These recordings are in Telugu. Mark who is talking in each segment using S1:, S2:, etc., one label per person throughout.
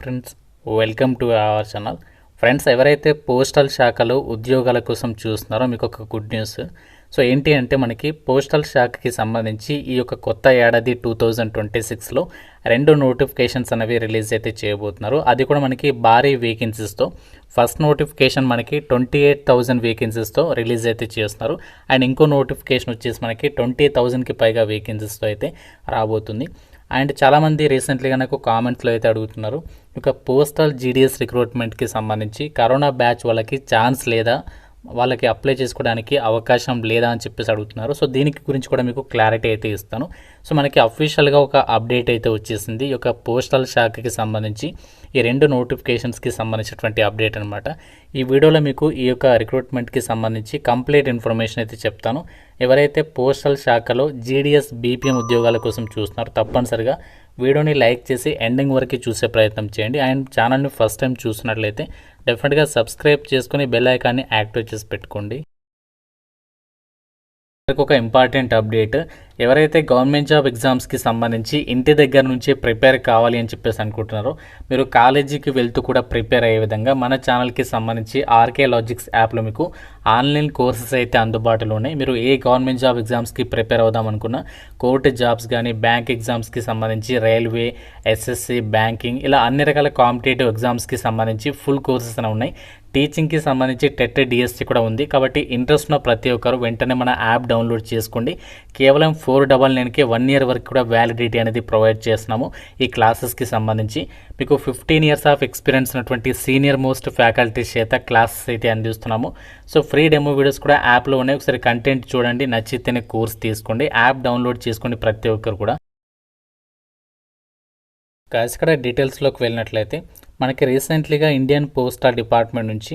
S1: Friends, welcome to our channel. Friends, ఎవరైతే పోస్టల్ శాఖలో ఉద్యోగాల కోసం చూస్తున్నారో మీకు ఒక గుడ్ న్యూస్. సో ఏంటి అంటే మనకి పోస్టల్ శాఖకి సంబంధించి ఈ యొక్క కొత్త ఏడాది 2026లో 2 నోటిఫికేషన్స్ అనేవి రిలీజ్ అయితే చేయబోతున్నారు. అది కూడా మనకి భారీ వేకెన్సీస్తో. ఫస్ట్ నోటిఫికేషన్ మనకి 28,000 వేకెన్సీస్తో రిలీజ్ అయితే చేస్తున్నారు. అండ్ ఇంకో నోటిఫికేషన్ వచ్చేసి మనకి 20,000కి పైగా వేకెన్సీస్తో అయితే రాబోతుంది. అండ్ చాలామంది రీసెంట్లీగా నాకు కామెంట్స్లో అయితే అడుగుతున్నారు, ఇక పోస్టల్ జీడీఎస్ రిక్రూట్మెంట్కి సంబంధించి కరోనా బ్యాచ్ వాళ్ళకి ఛాన్స్ లేదా, వాళ్ళకి అప్లై చేసుకోవడానికి అవకాశం లేదా అని చెప్పేసి అడుగుతున్నారు. సో దీనికి గురించి కూడా మీకు క్లారిటీ అయితే ఇస్తాను. సో మనకి అఫీషియల్గా ఒక అప్డేట్ అయితే వచ్చేసింది ఈ యొక్క పోస్టల్ శాఖకి సంబంధించి ఈ 2 నోటిఫికేషన్స్కి సంబంధించినటువంటి అప్డేట్ అనమాట. ఈ వీడియోలో మీకు ఈ యొక్క రిక్రూట్మెంట్కి సంబంధించి కంప్లీట్ ఇన్ఫర్మేషన్ అయితే చెప్తాను. ఎవరైతే పోస్టల్ శాఖలో జీడీఎస్ బీపీఎం ఉద్యోగాల కోసం చూస్తున్నారో తప్పనిసరిగా వీడియోని లైక్ చేసి ఎండింగ్ వరకు చూసే ప్రయత్నం చేయండి. అండ్ ఛానల్ని ఫస్ట్ టైం చూసినట్లయితే డెఫినెట్గా సబ్స్క్రైబ్ చేసుకుని బెల్ ఐకాన్ని యాక్టివేట్ చేసి పెట్టుకోండి. ఒక ఇంపార్టెంట్ అప్డేట్, ఎవరైతే గవర్నమెంట్ జాబ్ ఎగ్జామ్స్కి సంబంధించి ఇంటి దగ్గర నుంచి ప్రిపేర్ కావాలి అని చెప్పేసి అనుకుంటున్నారో, మీరు కాలేజీకి వెళ్తూ కూడా ప్రిపేర్ అయ్యే విధంగా మన ఛానల్కి సంబంధించి ఆర్కే లాజిక్స్ యాప్లో మీకు ఆన్లైన్ కోర్సెస్ అయితే అందుబాటులో ఉన్నాయి. మీరు ఏ గవర్నమెంట్ జాబ్ ఎగ్జామ్స్కి ప్రిపేర్ అవుదాం అనుకున్నా, కోర్టు జాబ్స్ కానీ, బ్యాంక్ ఎగ్జామ్స్కి సంబంధించి, రైల్వే, ఎస్ఎస్సి, బ్యాంకింగ్, ఇలా అన్ని రకాల కాంపిటేటివ్ ఎగ్జామ్స్కి సంబంధించి ఫుల్ కోర్సెస్ అనేవి ఉన్నాయి. టీచింగ్కి సంబంధించి టెట్ డిఎస్సి కూడా ఉంది. కాబట్టి ఇంట్రెస్ట్ ఉన్న ప్రతి ఒక్కరు వెంటనే మన యాప్ డౌన్లోడ్ చేసుకోండి. కేవలం 499కి 1 year వరకు కూడా వ్యాలిడిటీ అనేది ప్రొవైడ్ చేస్తున్నాము. ఈ క్లాసెస్కి సంబంధించి మీకు 15 years ఆఫ్ ఎక్స్పీరియన్స్ ఉన్నటువంటి సీనియర్ మోస్ట్ ఫ్యాకల్టీస్ చేత క్లాసెస్ అయితే అందిస్తున్నాము. సో ఫ్రీ డెమో వీడియోస్ కూడా యాప్లో ఉన్నాయి. ఒకసారి కంటెంట్ చూడండి, నచ్చితేనే కోర్స్ తీసుకోండి. యాప్ డౌన్లోడ్ చేసుకోండి ప్రతి ఒక్కరు కూడా. ఇక్కడ డీటెయిల్స్లోకి వెళ్ళినట్లయితే మనకి రీసెంట్లీగా ఇండియన్ పోస్టల్ డిపార్ట్మెంట్ నుంచి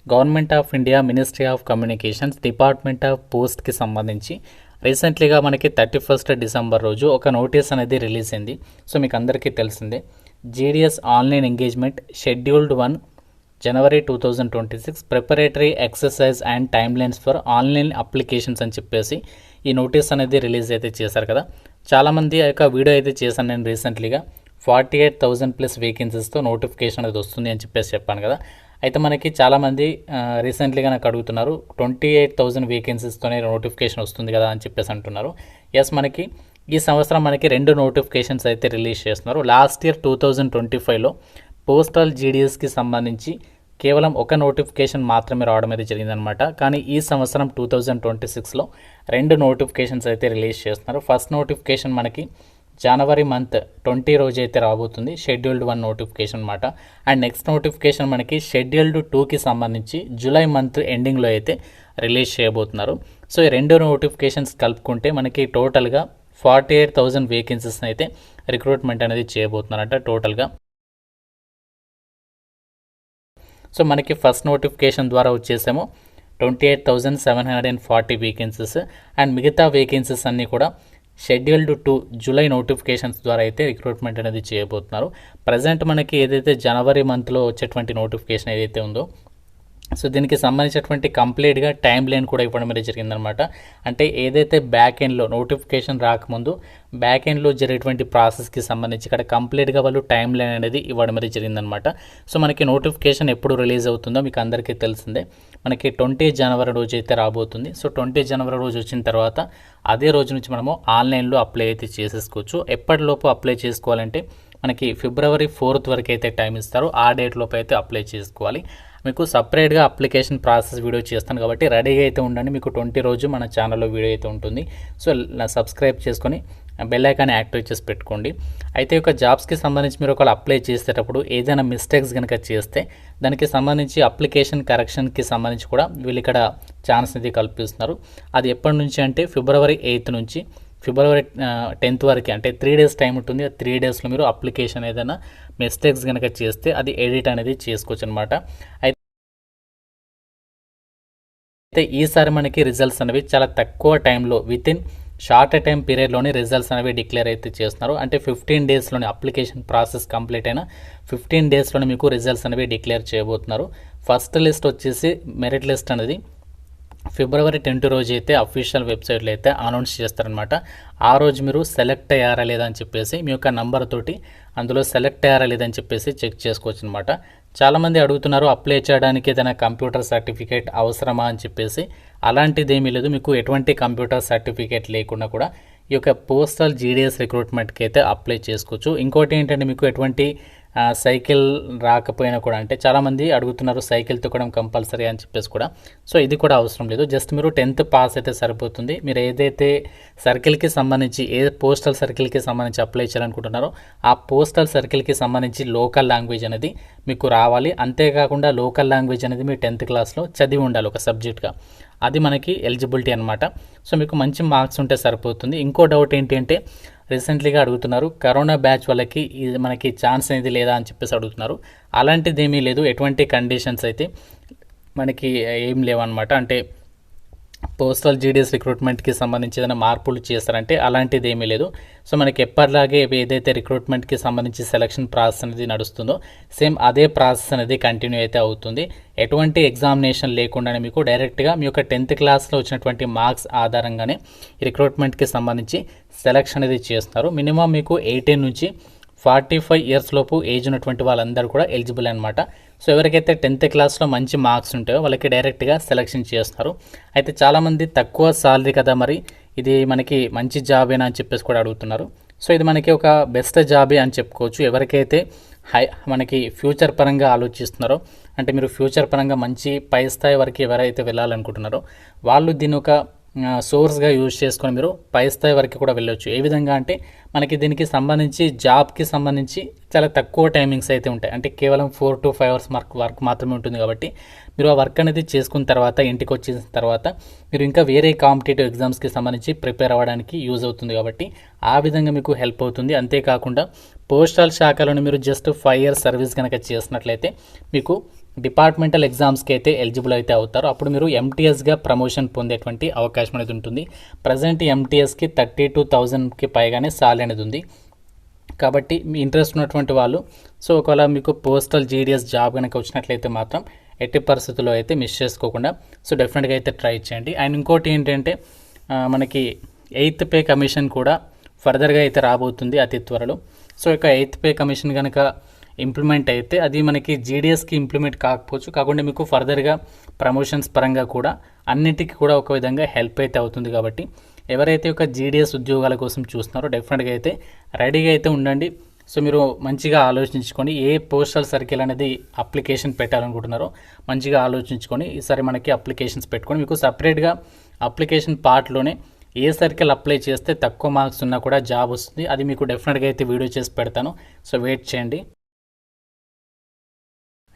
S1: government of India ministry of communications department of పోస్ట్కి సంబంధించి రీసెంట్లీగా మనకి 31st December రోజు ఒక నోటీస్ అనేది రిలీజ్ అయింది. సో మీకు అందరికీ తెలిసిందే, GDS online engagement scheduled 1 January 2026 preparatory exercise and time lines for online applications అని చెప్పేసి ఈ నోటీస్ అనేది రిలీజ్ అయితే చేశారు కదా. చాలామంది ఆ యొక్క వీడియో అయితే చేశాను నేను రీసెంట్లీగా. 48,000+ వేకెన్సీస్తో నోటిఫికేషన్ అనేది వస్తుంది అని చెప్పేసి చెప్పాను కదా. అయితే మనకి చాలామంది రీసెంట్లీగా నాకు అడుగుతున్నారు, 28,000 వేకెన్సీస్తోనే నోటిఫికేషన్ వస్తుంది కదా అని చెప్పేసి అంటున్నారు. ఎస్, మనకి ఈ సంవత్సరం మనకి 2 నోటిఫికేషన్స్ అయితే రిలీజ్ చేస్తున్నారు. లాస్ట్ ఇయర్ 2025లో పోస్టల్ జీడీఎస్కి సంబంధించి కేవలం ఒక నోటిఫికేషన్ మాత్రమే రావడం అయితే జరిగిందనమాట. కానీ ఈ సంవత్సరం 2026లో 2 నోటిఫికేషన్స్ అయితే రిలీజ్ చేస్తున్నారు. ఫస్ట్ నోటిఫికేషన్ మనకి January month 20 రోజు అయితే రాబోతుంది, షెడ్యూల్డ్ 1 నోటిఫికేషన్ అనమాట. అండ్ నెక్స్ట్ నోటిఫికేషన్ మనకి షెడ్యూల్డ్ 2కి సంబంధించి జూలై మంత్ ఎండింగ్లో అయితే రిలీజ్ చేయబోతున్నారు. సో ఈ 2 నోటిఫికేషన్స్ కలుపుకుంటే మనకి టోటల్గా 48,000 వేకెన్సీస్ అయితే రిక్రూట్మెంట్ అనేది చేయబోతున్నారంట టోటల్గా. సో మనకి ఫస్ట్ నోటిఫికేషన్ ద్వారా వచ్చేసేమో 28,740 వేకెన్సీస్. అండ్ మిగతా వేకెన్సీస్ అన్నీ కూడా షెడ్యూల్డ్ 2 జూలై నోటిఫికేషన్స్ ద్వారా అయితే రిక్రూట్మెంట్ అనేది చేయబోతున్నారు. ప్రజెంట్ మనకి ఏదైతే జనవరి మంత్లో వచ్చేటువంటి నోటిఫికేషన్ ఏదైతే ఉందో, సో దీనికి సంబంధించినటువంటి కంప్లీట్గా టైం లైన్ కూడా ఇవ్వడం అనేది జరిగిందనమాట. అంటే ఏదైతే బ్యాక్ ఎండ్లో నోటిఫికేషన్ రాకముందు బ్యాక్ ఎండ్లో జరిగేటువంటి ప్రాసెస్కి సంబంధించి ఇక్కడ కంప్లీట్గా వాళ్ళు టైం లైన్ అనేది ఇవ్వడం అనేది జరిగిందనమాట. సో మనకి నోటిఫికేషన్ ఎప్పుడు రిలీజ్ అవుతుందో మీకు అందరికీ తెలిసిందే, మనకి 20 January రోజు అయితే రాబోతుంది. సో 20 January రోజు వచ్చిన తర్వాత అదే రోజు నుంచి మనము ఆన్లైన్లో అప్లై అయితే చేసేసుకోవచ్చు. ఎప్పటిలోపు అప్లై చేసుకోవాలంటే మనకి February 4th వరకు అయితే టైం ఇస్తారు. ఆ డేట్ లోపు అయితే అప్లై చేసుకోవాలి. మీకు సపరేట్గా అప్లికేషన్ ప్రాసెస్ వీడియో చేస్తాను కాబట్టి రెడీగా అయితే ఉండండి. మీకు 20 రోజు మన ఛానల్లో వీడియో అయితే ఉంటుంది. సో సబ్స్క్రైబ్ చేసుకొని బెల్ ఐకాన్ యాక్టివేట్ చేసి పెట్టుకోండి. అయితే ఒక జాబ్స్కి సంబంధించి మీరు ఒకవేళ అప్లై చేసేటప్పుడు ఏదైనా మిస్టేక్స్ కనుక చేస్తే దానికి సంబంధించి అప్లికేషన్ కరెక్షన్కి సంబంధించి కూడా వీళ్ళు ఇక్కడ ఛాన్స్ అనేది కల్పిస్తున్నారు. అది ఎప్పటి నుంచి అంటే February 8th నుంచి February 10th వరకు, అంటే 3 days టైం ఉంటుంది. ఆ 3 daysలో మీరు అప్లికేషన్ ఏదైనా మిస్టేక్స్ కనుక చేస్తే అది ఎడిట్ అనేది చేసుకోవచ్చు అనమాట. అయితే ఈసారి మనకి రిజల్ట్స్ అనేవి చాలా తక్కువ టైంలో, వితిన్ షార్ట్ టైం పీరియడ్లోనే రిజల్ట్స్ అనేవి డిక్లేర్ అయితే చేస్తున్నారు. అంటే 15 daysలోనే అప్లికేషన్ ప్రాసెస్ కంప్లీట్ అయిన 15 daysలోనే మీకు రిజల్ట్స్ అనేవి డిక్లేర్ చేయబోతున్నారు. ఫస్ట్ లిస్ట్ వచ్చేసి మెరిట్ లిస్ట్ అనేది ఫిబ్రవరి 10 రోజు అయితే అఫీషియల్ వెబ్సైట్లో అయితే అనౌన్స్ చేస్తారనమాట. ఆ రోజు మీరు సెలెక్ట్ అయ్యారా లేదా అని చెప్పేసి మీ యొక్క నంబర్ తోటి అందులో సెలెక్ట్ అయ్యారా లేదని చెప్పేసి చెక్ చేసుకోవచ్చు అనమాట. చాలామంది అడుగుతున్నారు అప్లై చేయడానికి ఏదైనా కంప్యూటర్ సర్టిఫికేట్ అవసరమా అని చెప్పేసి. అలాంటిది ఏమీ లేదు. మీకు ఎటువంటి కంప్యూటర్ సర్టిఫికేట్ లేకుండా కూడా ఈ యొక్క పోస్టల్ జీడీఎస్ రిక్రూట్మెంట్కి అయితే అప్లై చేసుకోవచ్చు. ఇంకోటి ఏంటంటే మీకు ఎటువంటి సైకిల్ రాకపోయినా కూడా, అంటే చాలామంది అడుగుతున్నారు సైకిల్ తొక్కడం కంపల్సరీ అని చెప్పేసి కూడా. సో ఇది కూడా అవసరం లేదు. జస్ట్ మీరు 10th పాస్ అయితే సరిపోతుంది. మీరు ఏదైతే సర్కిల్కి సంబంధించి ఏ పోస్టల్ సర్కిల్కి సంబంధించి అప్లై చేయాలనుకుంటున్నారో ఆ పోస్టల్ సర్కిల్కి సంబంధించి లోకల్ లాంగ్వేజ్ అనేది మీకు రావాలి. అంతేకాకుండా లోకల్ లాంగ్వేజ్ అనేది మీ 10th క్లాస్లో చదివి ఉండాలి ఒక సబ్జెక్ట్గా. అది మనకి ఎలిజిబిలిటీ అనమాట. సో మీకు మంచి మార్క్స్ ఉంటే సరిపోతుంది. ఇంకో డౌట్ ఏంటి అంటే రీసెంట్లీగా అడుగుతున్నారు కరోనా బ్యాచ్ వాళ్ళకి ఇది మనకి ఛాన్స్ అనేది లేదా అని చెప్పేసి అడుగుతున్నారు. అలాంటిది ఏమీ లేదు. ఎటువంటి కండిషన్స్ అయితే మనకి ఏం లేవన్నమాట. అంటే పోస్టల్ జీడీఎస్ రిక్రూట్మెంట్కి సంబంధించి ఏదైనా మార్పులు చేస్తారంటే అలాంటిది ఏమీ లేదు. సో మనకి ఎప్పటిలాగే ఏదైతే రిక్రూట్మెంట్కి సంబంధించి సెలక్షన్ ప్రాసెస్ అనేది నడుస్తుందో సేమ్ అదే ప్రాసెస్ అనేది కంటిన్యూ అయితే అవుతుంది. ఎటువంటి ఎగ్జామినేషన్ లేకుండానే మీకు డైరెక్ట్గా మీ యొక్క 10th క్లాస్లో వచ్చినటువంటి మార్క్స్ ఆధారంగానే రిక్రూట్మెంట్కి సంబంధించి సెలక్షన్ అనేది చేస్తున్నారు. మినిమం మీకు 18 నుంచి 45 ఇయర్స్ లోపు ఏజ్ ఉన్నటువంటి వాళ్ళందరూ కూడా ఎలిజిబుల్ అనమాట. సో ఎవరికైతే 10th క్లాస్లో మంచి మార్క్స్ ఉంటాయో వాళ్ళకి డైరెక్ట్గా సెలక్షన్ చేస్తున్నారు. అయితే చాలామంది తక్కువ సాలరీ కదా, మరి ఇది మనకి మంచి జాబేనా అని చెప్పేసి కూడా అడుగుతున్నారు. సో ఇది మనకి ఒక బెస్ట్ జాబే అని చెప్పుకోవచ్చు. ఎవరికైతే మనకి ఫ్యూచర్ పరంగా ఆలోచిస్తున్నారో, అంటే మీరు ఫ్యూచర్ పరంగా మంచి పై స్థాయి వరకు ఎవరైతే వెళ్ళాలనుకుంటున్నారో వాళ్ళు దీని ఒక సోర్స్గా యూజ్ చేసుకొని మీరు పై స్థాయి వరకు కూడా వెళ్ళొచ్చు. ఏ విధంగా అంటే మనకి దీనికి సంబంధించి జాబ్కి సంబంధించి చాలా తక్కువ టైమింగ్స్ అయితే ఉంటాయి. అంటే కేవలం 4 to 5 hours వర్క్ మాత్రమే ఉంటుంది. కాబట్టి మీరు ఆ వర్క్ అనేది చేసుకున్న తర్వాత ఇంటికి వచ్చిన తర్వాత మీరు ఇంకా వేరే కాంపిటేటివ్ ఎగ్జామ్స్కి సంబంధించి ప్రిపేర్ అవ్వడానికి యూజ్ అవుతుంది. కాబట్టి ఆ విధంగా మీకు హెల్ప్ అవుతుంది. అంతేకాకుండా పోస్టల్ శాఖలోని మీరు జస్ట్ 5 years సర్వీస్ కనుక చేసినట్లయితే మీకు డిపార్ట్మెంటల్ ఎగ్జామ్స్కి అయితే ఎలిజిబుల్ అయితే అవుతారు. అప్పుడు మీరు ఎంటీఎస్గా ప్రమోషన్ పొందేటువంటి అవకాశం అనేది ఉంటుంది. ప్రజెంట్ ఎంటీఎస్కి 32,000కి పైగానే సాలరీ అనేది ఉంది. కాబట్టి మీ ఇంట్రెస్ట్ ఉన్నటువంటి వాళ్ళు సో ఒకవేళ మీకు పోస్టల్ జీడీఎస్ జాబ్ కనుక వచ్చినట్లయితే మాత్రం ఎట్టి పరిస్థితుల్లో అయితే మిస్ చేసుకోకుండా సో డెఫినెట్గా అయితే ట్రై చేయండి. అండ్ ఇంకోటి ఏంటంటే మనకి 8th పే కమిషన్ కూడా ఫర్దర్గా అయితే రాబోతుంది అతి త్వరలో. సో ఇక 8th పే కమిషన్ కనుక ఇంప్లిమెంట్ అయితే అది మనకి జీడీఎస్కి ఇంప్లిమెంట్ కాకపోవచ్చు, కాకుండా మీకు ఫర్దర్గా ప్రమోషన్స్ పరంగా కూడా అన్నిటికీ కూడా ఒక విధంగా హెల్ప్ అయితే అవుతుంది. కాబట్టి ఎవరైతే ఒక జీడీఎస్ ఉద్యోగాల కోసం చూస్తున్నారో డెఫినెట్గా అయితే రెడీగా అయితే ఉండండి. సో మీరు మంచిగా ఆలోచించుకొని ఏ పోస్టల్ సర్కిల్ అనేది అప్లికేషన్ పెట్టాలనుకుంటున్నారో మంచిగా ఆలోచించుకొని ఈసారి మనకి అప్లికేషన్స్ పెట్టుకొని మీకు సపరేట్గా అప్లికేషన్ పార్ట్లోనే ఏ సర్కిల్ అప్లై చేస్తే తక్కువ మార్క్స్ ఉన్నా కూడా జాబ్ వస్తుంది. అది మీకు డెఫినెట్గా అయితే వీడియో చేసి పెడతాను. సో వెయిట్ చేయండి.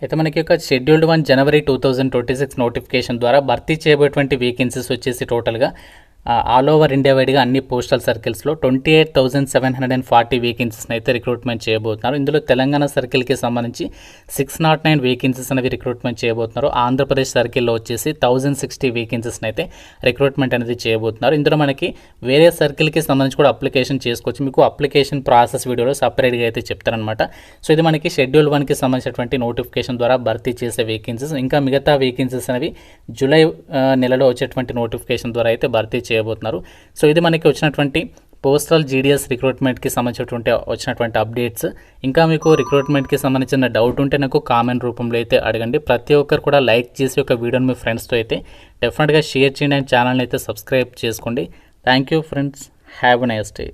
S1: అయితే మనకి ఒక షెడ్యూల్డ్ 1 January 2026 నోటిఫికేషన్ ద్వారా భర్తీ చేయబోయేటువంటి వేకెన్సీస్ వచ్చేసి టోటల్గా ఆల్ ఓవర్ ఇండియా వైడ్గా అన్ని పోస్టల్ సర్కిల్స్లో 28,740 వేకెన్సీస్ని అయితే రిక్రూట్మెంట్ చేయబోతున్నారు. ఇందులో తెలంగాణ సర్కిల్కి సంబంధించి 609 వేకెన్సీస్ అనేవి రిక్రూట్మెంట్ చేయబోతున్నారు. ఆంధ్రప్రదేశ్ సర్కిల్లో వచ్చేసి 1060 వేకెన్సీస్ని అయితే రిక్రూట్మెంట్ అనేది చేయబోతున్నారు. ఇందులో మనకి వేరే సర్కిల్కి సంబంధించి కూడా అప్లికేషన్ చేసుకోవచ్చు. మీకు అప్లికేషన్ ప్రాసెస్ వీడియోలో సపరేట్గా అయితే చెప్తారనమాట. సో ఇది మనకి షెడ్యూల్ 1కి సంబంధించినటువంటి నోటిఫికేషన్ ద్వారా భర్తీ చేసే వేకెన్సీస్. ఇంకా మిగతా వేకెన్సీస్ అనేవి జూలై నెలలో వచ్చేటువంటి నోటిఫికేషన్ ద్వారా అయితే భర్తీ చేయబోతున్నారు. సో ఇది మనకి వచ్చినటువంటి పోస్టల్ జీడీఎస్ రిక్రూట్మెంట్కి వచ్చినటువంటి అప్డేట్స్. ఇంకా మీకు రిక్రూట్మెంట్కి సంబంధించిన డౌట్ ఉంటే నాకు కామెంట్ రూపంలో అయితే అడగండి. ప్రతి ఒక్కరు కూడా లైక్ చేసి ఒక వీడియోని మీ ఫ్రెండ్స్తో అయితే డెఫినెట్గా షేర్ చేయండి. అండ్ ఛానల్ని అయితే సబ్స్క్రైబ్ చేసుకోండి. Thank you friends. Have a nice day.